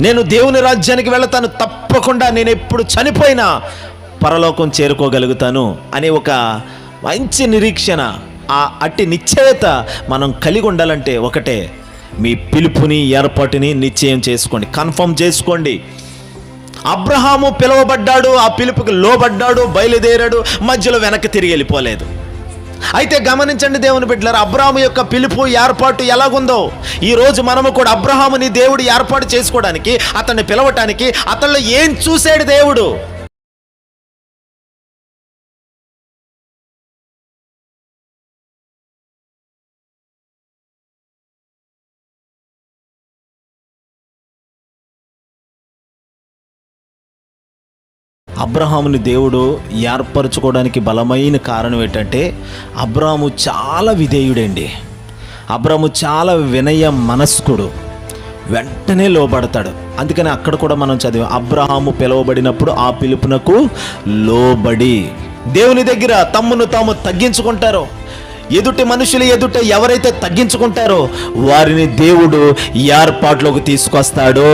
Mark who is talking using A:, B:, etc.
A: నేను దేవుని రాజ్యానికి వెళతాను, తప్పకుండా నేను ఎప్పుడు చనిపోయినా పరలోకం చేరుకోగలుగుతాను అనే ఒక మంచి నిరీక్షణ, అట్టి నిశ్చయత మనం కలిగి ఉండాలంటే ఒకటే, మీ పిలుపుని ఏర్పాటుని నిశ్చయం చేసుకోండి, కన్ఫర్మ్ చేసుకోండి. అబ్రహాము పిలువబడ్డాడు, ఆ పిలుపుకి లోబడ్డాడు, బయలుదేరాడు, మధ్యలో వెనక్కి తిరిగి వెళ్ళిపోలేదు. అయితే గమనించండి దేవుని బిడ్డలారా, అబ్రహాము యొక్క పిలుపు ఏర్పాటు ఎలాగుందో ఈరోజు మనము కూడా అబ్రహాముని దేవుడు ఏర్పాటు చేసుకోవడానికి, అతన్ని పిలవటానికి అతనిలో ఏం చూశాడు దేవుడు? అబ్రహాముని దేవుడు ఏర్పరచుకోవడానికి బలమైన కారణం ఏంటంటే, అబ్రహాము చాలా విధేయుడండి. అబ్రహాము చాలా వినయ మనస్కుడు, వెంటనే లోబడతాడు. అందుకని అక్కడ కూడా మనం చదివాం, అబ్రహాము పిలువబడినప్పుడు ఆ పిలుపునకు లోబడి. దేవుని దగ్గర తమ్మును తాము తగ్గించుకుంటారో, ఎదుటి మనుషులు ఎదుట ఎవరైతే తగ్గించుకుంటారో వారిని దేవుడు ఏర్పాట్లోకి తీసుకొస్తాడు.